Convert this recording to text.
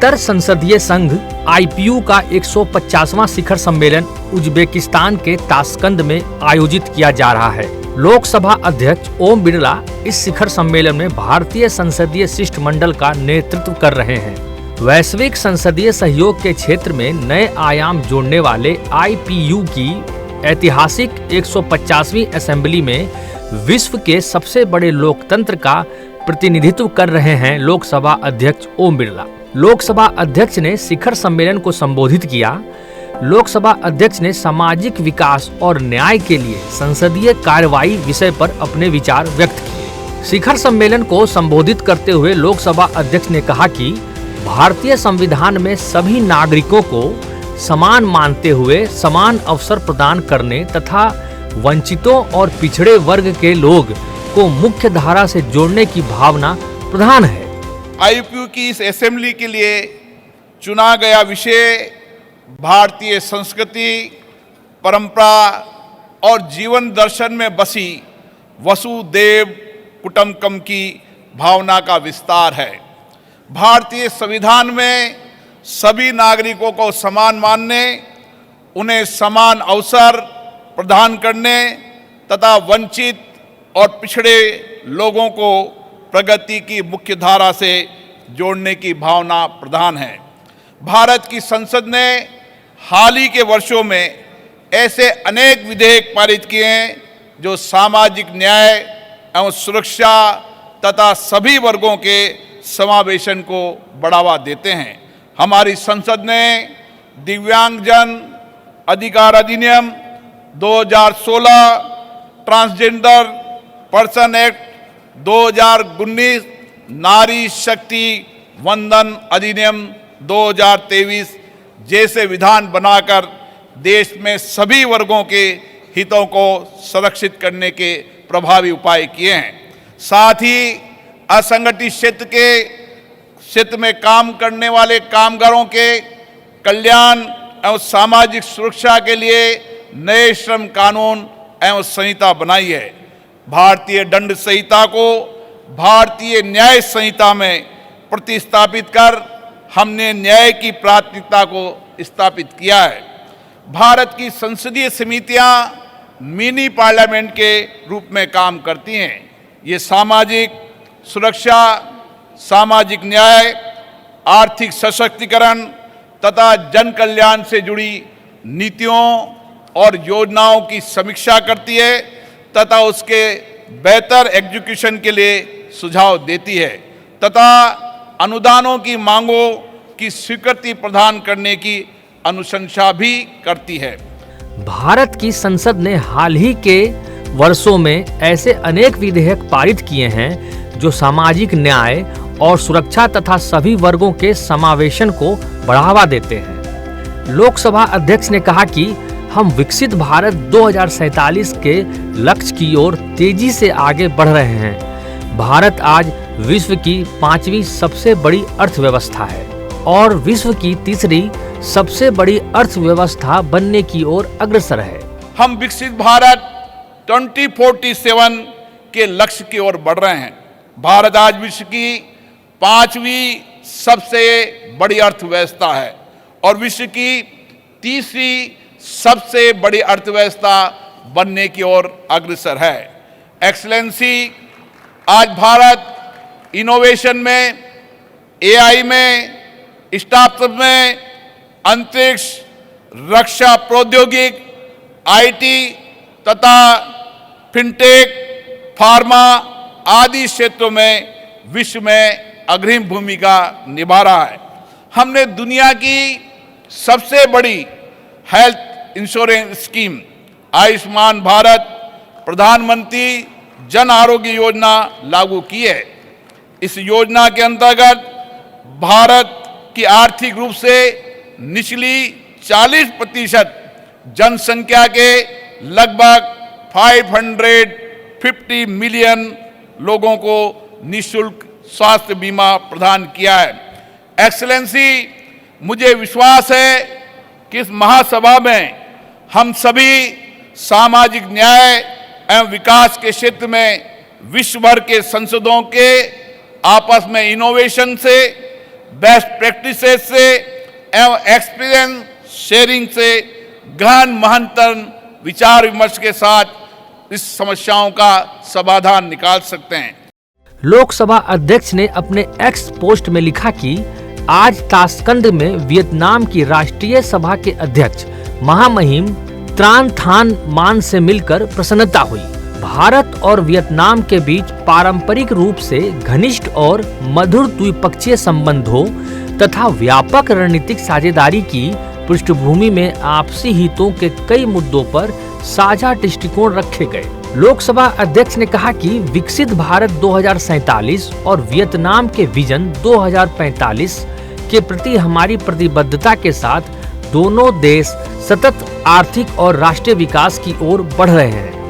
अंतरसंसदीय संघ IPU का 150वां शिखर सम्मेलन उज्बेकिस्तान के ताशकंद में आयोजित किया जा रहा है। लोकसभा अध्यक्ष ओम बिरला इस शिखर सम्मेलन में भारतीय संसदीय शिष्टमंडल का नेतृत्व कर रहे हैं। वैश्विक संसदीय सहयोग के क्षेत्र में नए आयाम जोड़ने वाले IPU की ऐतिहासिक 150वीं असेंबली में विश्व के सबसे बड़े लोकतंत्र का प्रतिनिधित्व कर रहे हैं लोकसभा अध्यक्ष ओम बिरला। लोकसभा अध्यक्ष ने शिखर सम्मेलन को संबोधित किया। लोकसभा अध्यक्ष ने सामाजिक विकास और न्याय के लिए संसदीय कार्रवाई विषय पर अपने विचार व्यक्त किए। शिखर सम्मेलन को संबोधित करते हुए लोकसभा अध्यक्ष ने कहा कि भारतीय संविधान में सभी नागरिकों को समान मानते हुए समान अवसर प्रदान करने तथा वंचितों और पिछड़े वर्ग के लोग को मुख्य धारा से जोड़ने की भावना प्रधान है। IPU की इस असेंबली के लिए चुना गया विषय भारतीय संस्कृति, परंपरा और जीवन दर्शन में बसी वसुधैव कुटुंबकम की भावना का विस्तार है। भारतीय संविधान में सभी नागरिकों को समान मानने, उन्हें समान अवसर प्रदान करने तथा वंचित और पिछड़े लोगों को प्रगति की मुख्य धारा से जोड़ने की भावना प्रधान है। भारत की संसद ने हाल ही के वर्षों में ऐसे अनेक विधेयक पारित किए हैं जो सामाजिक न्याय एवं सुरक्षा तथा सभी वर्गों के समावेशन को बढ़ावा देते हैं। हमारी संसद ने दिव्यांगजन अधिकार अधिनियम 2016, ट्रांसजेंडर पर्सन एक्ट 2019, नारी शक्ति वंदन अधिनियम 2023 जैसे विधान बनाकर देश में सभी वर्गों के हितों को संरक्षित करने के प्रभावी उपाय किए हैं। साथ ही असंगठित क्षेत्र में काम करने वाले कामगारों के कल्याण एवं सामाजिक सुरक्षा के लिए नए श्रम कानून एवं संहिता बनाई है। भारतीय दंड संहिता को भारतीय न्याय संहिता में प्रतिस्थापित कर हमने न्याय की प्राथमिकता को स्थापित किया है। भारत की संसदीय समितियां मिनी पार्लियामेंट के रूप में काम करती हैं। ये सामाजिक सुरक्षा, सामाजिक न्याय, आर्थिक सशक्तिकरण तथा जन कल्याण से जुड़ी नीतियों और योजनाओं की समीक्षा करती है तथा उसके बेहतर एग्जीक्यूशन के लिए सुझाव देती है तथा अनुदानों की मांगों की स्वीकृति प्रदान करने की अनुशंसा भी करती है। भारत की संसद ने हाल ही के वर्षों में ऐसे अनेक विधेयक पारित किए हैं जो सामाजिक न्याय और सुरक्षा तथा सभी वर्गों के समावेशन को बढ़ावा देते हैं। लोकसभा अध्यक्ष ने कहा कि हम विकसित भारत 2047 के लक्ष्य की ओर तेजी से आगे बढ़ रहे हैं। भारत आज विश्व की 5वीं सबसे बड़ी अर्थव्यवस्था है और विश्व की 3री सबसे बड़ी अर्थव्यवस्था बनने की ओर अग्रसर है। हम विकसित भारत 2047 के लक्ष्य की ओर बढ़ रहे हैं। भारत आज विश्व की 5वीं सबसे बड़ी अर्थव्यवस्था है और विश्व की 3री सबसे बड़ी अर्थव्यवस्था बनने की ओर अग्रसर है। एक्सीलेंसी, आज भारत इनोवेशन में, AI में, स्टार्टअप में, अंतरिक्ष, रक्षा प्रौद्योगिकी, IT तथा फिनटेक, फार्मा आदि क्षेत्रों में विश्व में अग्रिम भूमिका निभा रहा है। हमने दुनिया की सबसे बड़ी health insurance scheme Ayushman Bharat प्रधानमंत्री जन आरोग्य योजना लागू की है। इस योजना के अंतर्गत भारत की आर्थिक रूप से निचली 40% जनसंख्या के लगभग 550 मिलियन लोगों को निःशुल्क स्वास्थ्य बीमा प्रदान किया है। एक्सीलेंसी, मुझे विश्वास है कि इस महासभा में हम सभी सामाजिक न्याय एवं विकास के क्षेत्र में विश्व भर के संसदों के आपस में इनोवेशन से बेस्ट प्रैक्टिसेस से एवं एक्सपीरियंस शेयरिंग से गहन महंतन विचार विमर्श के साथ इस समस्याओं का समाधान निकाल सकते हैं। लोकसभा अध्यक्ष ने अपने एक्स पोस्ट में लिखा कि आज ताशकंद में वियतनाम की राष्ट्रीय सभा के अध्यक्ष महामहिम त्रान थान मान से मिलकर प्रसन्नता हुई। भारत और वियतनाम के बीच पारंपरिक रूप से घनिष्ठ और मधुर द्विपक्षीय संबंधों तथा व्यापक रणनीतिक साझेदारी की पृष्ठभूमि में आपसी हितों के कई मुद्दों पर साझा दृष्टिकोण रखे गए। लोकसभा अध्यक्ष ने कहा कि विकसित भारत 2047 और वियतनाम के विजन 2045 के प्रति हमारी प्रतिबद्धता के साथ दोनों देश सतत आर्थिक और राष्ट्रीय विकास की ओर बढ़ रहे हैं।